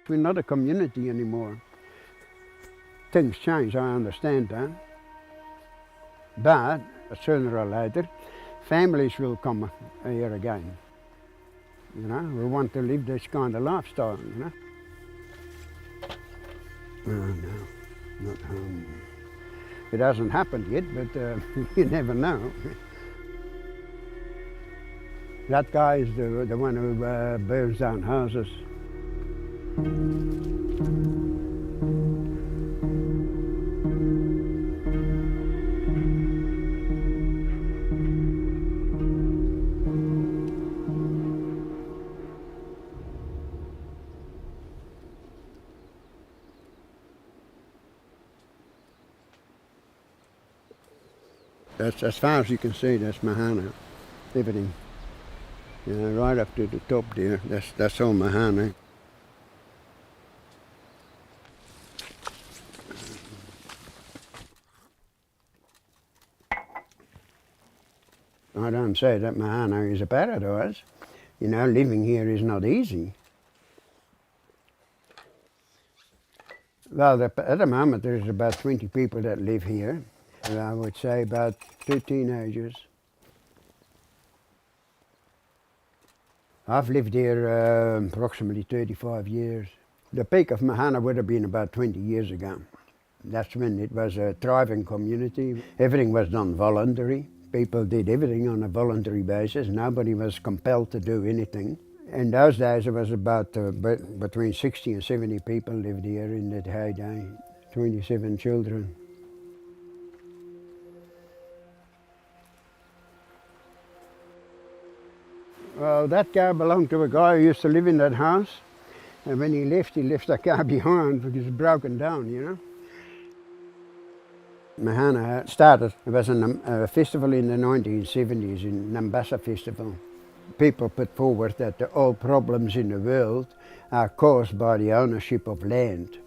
We're not a community anymore. Things change, I understand that. But sooner or later, families will come here again. You know, we want to live this kind of lifestyle, you know. Oh no, not home. It hasn't happened yet, but you never know. That guy is the one who burns down houses. That's, as far as you can see, that's Mahana, everything. You know, right up to the top there, that's all Mahana. I don't say that Mahana is a paradise. You know, living here is not easy. Well, at the moment there's about 20 people that live here. And I would say about 2 teenagers. I've lived here approximately 35 years. The peak of Mahana would have been about 20 years ago. That's when it was a thriving community. Everything was done voluntary. People did everything on a voluntary basis. Nobody was compelled to do anything. In those days there was about between 60 and 70 people lived here in that heyday. 27 children. Well, that car belonged to a guy who used to live in that house. And when he left the car behind because it's broken down, you know. Mahana started, it was a festival in the 1970s, in Nambassa Festival. People put forward that all problems in the world are caused by the ownership of land.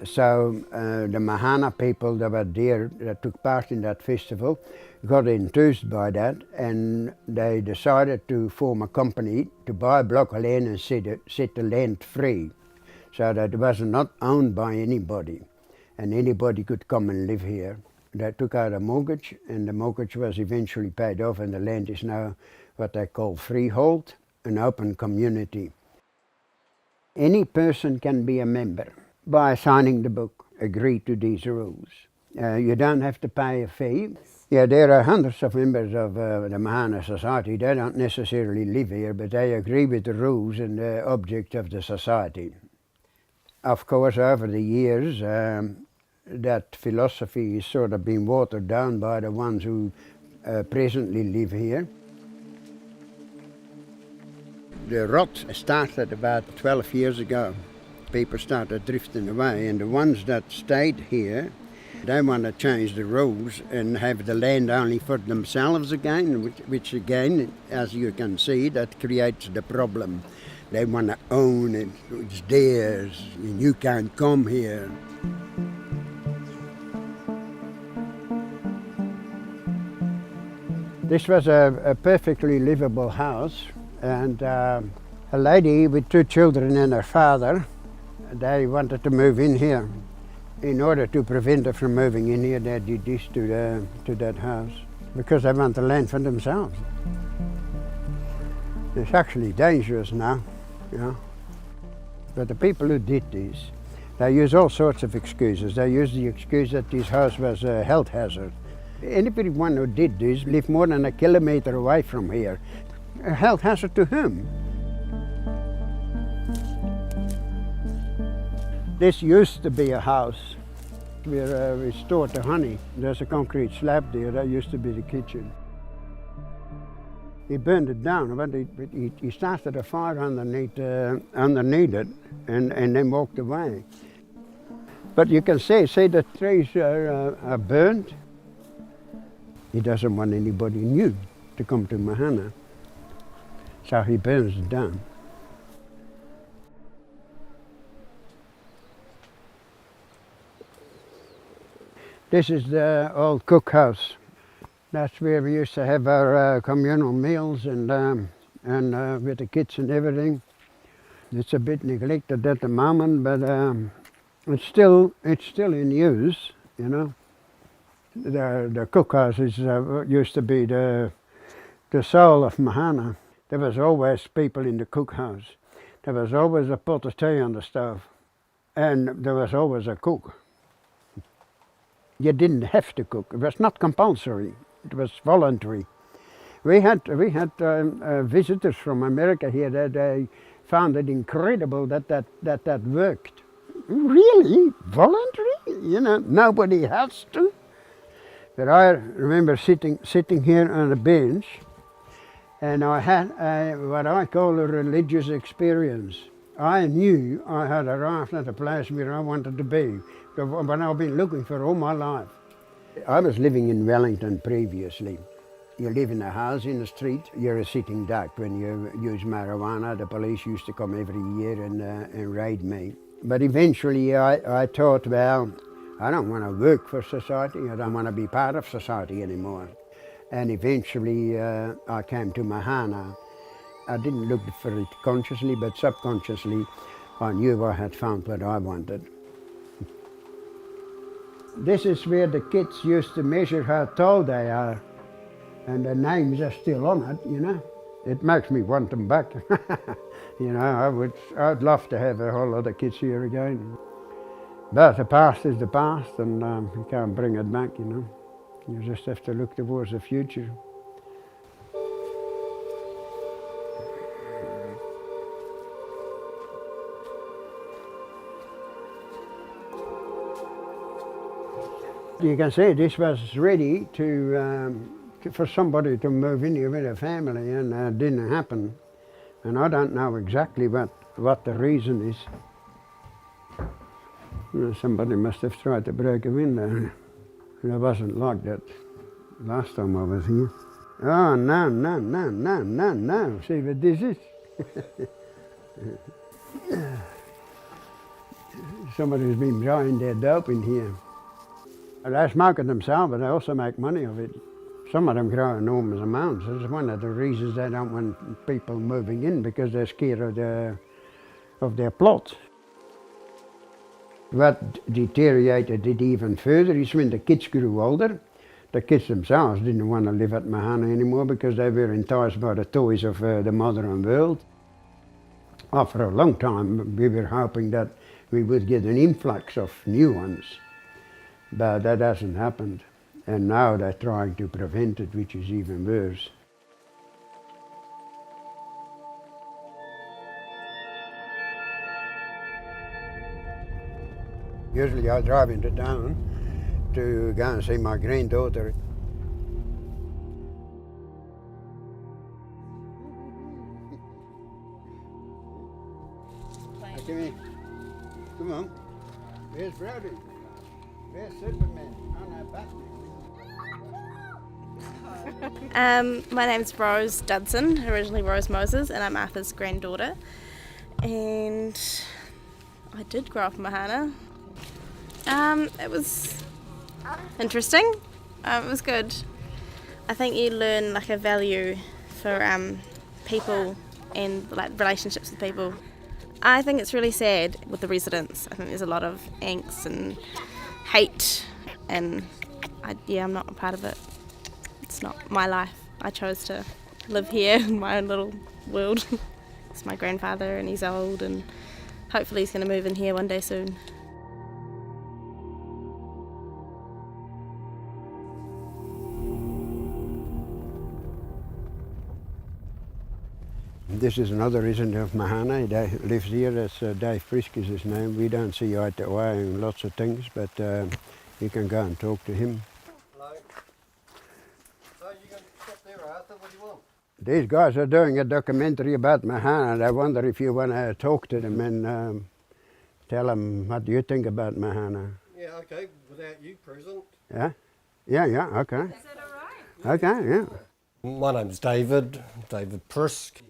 So the Mahana people that were there, that took part in that festival, got enthused by that, and they decided to form a company to buy a block of land and set the land free, so that it was not owned by anybody, and anybody could come and live here. They took out a mortgage, and the mortgage was eventually paid off, and the land is now what they call freehold, an open community. Any person can be a member by signing the book, agree to these rules. You don't have to pay a fee. Yeah, there are hundreds of members of the Mahana society. They don't necessarily live here, but they agree with the rules and the object of the society. Of course, over the years, that philosophy is sort of been watered down by the ones who presently live here. The rot started about 12 years ago. People started drifting away, and the ones that stayed here, they want to change the rules and have the land only for themselves again, which again, as you can see, that creates the problem. They want to own it, it's theirs, and you can't come here. This was a perfectly livable house, and a lady with 2 children and her father, they wanted to move in here. In order to prevent her from moving in here, they did this to that house, because they want the land for themselves. It's actually dangerous now, you know. But the people who did this, they use all sorts of excuses. They use the excuse that this house was a health hazard. Anyone who did this lived more than 1 kilometer away from here. A health hazard to whom? This used to be a house where we stored the honey. There's a concrete slab there, that used to be the kitchen. He burned it down, but he started a fire underneath it and then walked away. But you can see the trees are burned. He doesn't want anybody new to come to Mahana, so he burns it down. This is the old cookhouse. That's where we used to have our communal meals and with the kids and everything. It's a bit neglected at the moment, but it's still in use, you know. The cookhouses used to be the soul of Mahana. There was always people in the cookhouse. There was always a pot of tea on the stove, and there was always a cook. You didn't have to cook. It was not compulsory. It was voluntary. We had visitors from America here that they found it incredible that worked. Really? Voluntary? You know, nobody has to. But I remember sitting here on a bench, and I had what I call a religious experience. I knew I had arrived at a place where I wanted to be, what I've been looking for all my life. I was living in Wellington previously. You live in a house in the street, you're a sitting duck. When you use marijuana, the police used to come every year and raid me. But eventually I thought, well, I don't want to work for society, I don't want to be part of society anymore. And eventually I came to Mahana. I didn't look for it consciously, but subconsciously I knew I had found what I wanted. This is where the kids used to measure how tall they are, and the names are still on it, you know. It makes me want them back. You know, I'd love to have a whole lot of kids here again. But the past is the past, and you can't bring it back, you know. You just have to look towards the future. You can say this was ready for somebody to move in here with a family, and it didn't happen. And I don't know exactly what the reason is. Somebody must have tried to break a window. It wasn't like that last time I was here. Oh, no. See what this is? Somebody's been drying their dope in here. They smoke it themselves, but they also make money of it. Some of them grow enormous amounts. That's one of the reasons they don't want people moving in, because they're scared of their plots. What deteriorated it even further is when the kids grew older. The kids themselves didn't want to live at Mahana anymore because they were enticed by the toys of the modern world. After a long time, we were hoping that we would get an influx of new ones. But that hasn't happened, and now they're trying to prevent it, which is even worse. Usually I drive into town to go and see my granddaughter. Come here. Come on. Where's Brody? Where's Superman? Oh no, Batman. My name's Rose Dudson, originally Rose Moses, and I'm Arthur's granddaughter. And I did grow up in Mahana. It was interesting. It was good. I think you learn like a value for people and like relationships with people. I think it's really sad with the residents. I think there's a lot of angst and hate, and I'm not a part of it. It's not my life. I chose to live here in my own little world. It's my grandfather, and he's old, and hopefully he's going to move in here one day soon. This is another resident of Mahana. He lives here. That's Dave Frisk is his name. We don't see eye to eye on lots of things, but you can go and talk to him. Hello. So you going to stop there, Arthur? What do you want? These guys are doing a documentary about Mahana. I wonder if you want to talk to them and tell them what you think about Mahana. Yeah, okay, without you present. Yeah? Yeah, okay. Is that all right? Okay, yeah. My name's David Prisk.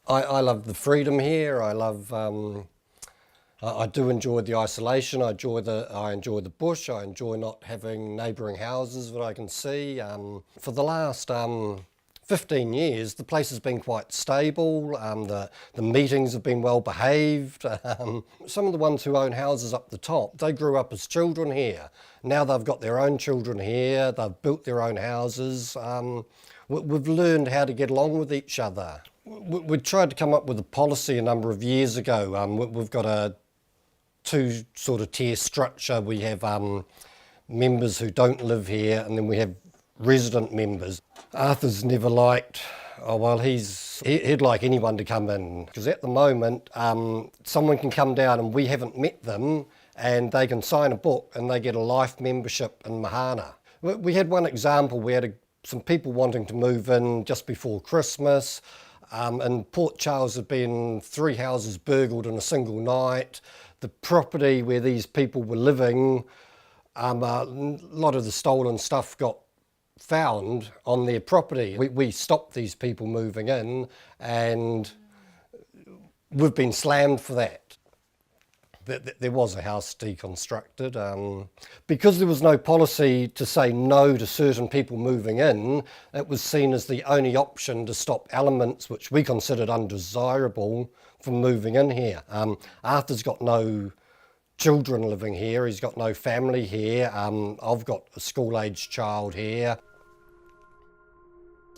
I love the freedom here. I love. I do enjoy the isolation. I enjoy the bush. I enjoy not having neighbouring houses that I can see. For the last 15 years, the place has been quite stable, the meetings have been well behaved. Some of the ones who own houses up the top, they grew up as children here. Now they've got their own children here, they've built their own houses. We've learned how to get along with each other. We tried to come up with a policy a number of years ago. We've got a two sort of tier structure. We have members who don't live here, and then we have resident members. Arthur's never liked, he'd like anyone to come in, because at the moment someone can come down and we haven't met them and they can sign a book and they get a life membership in Mahana. We had one example, we had some people wanting to move in just before Christmas. In Port Charles had been 3 houses burgled in a single night. The property where these people were living, a lot of the stolen stuff got found on their property. We stopped these people moving in and we've been slammed for that. There was a house deconstructed. Because there was no policy to say no to certain people moving in, it was seen as the only option to stop elements which we considered undesirable from moving in here. Arthur's got no children living here, he's got no family here, I've got a school-aged child here.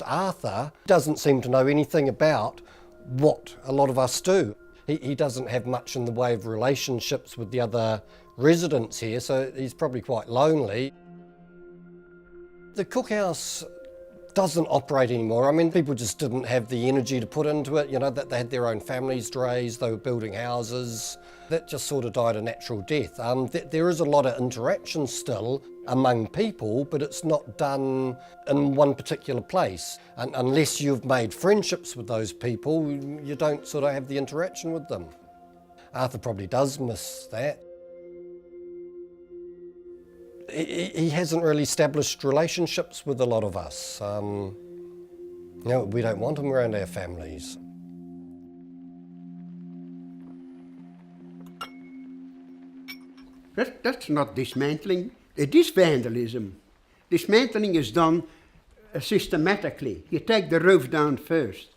Arthur doesn't seem to know anything about what a lot of us do. He doesn't have much in the way of relationships with the other residents here, so he's probably quite lonely. The cookhouse doesn't operate anymore. I mean, people just didn't have the energy to put into it, you know, that they had their own families raised, they were building houses. That just sort of died a natural death. There is a lot of interaction still among people, but it's not done in one particular place. And unless you've made friendships with those people, you don't sort of have the interaction with them. Arthur probably does miss that. He hasn't really established relationships with a lot of us. You know, we don't want him around our families. That's not dismantling, it is vandalism. Dismantling is done systematically. You take the roof down first.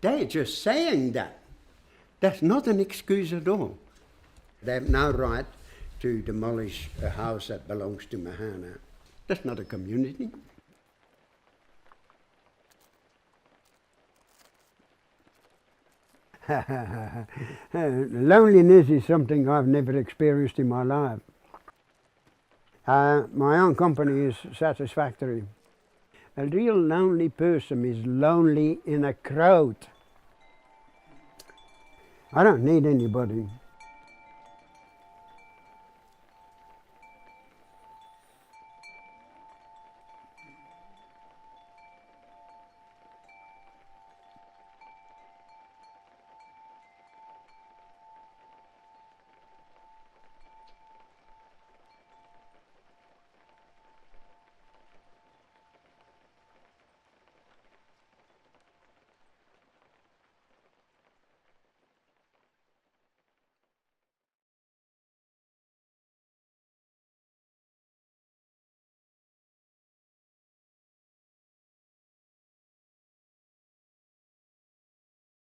They're just saying that. That's not an excuse at all. They have no right to demolish a house that belongs to Mahana. That's not a community. Loneliness is something I've never experienced in my life. My own company is satisfactory. A real lonely person is lonely in a crowd. I don't need anybody.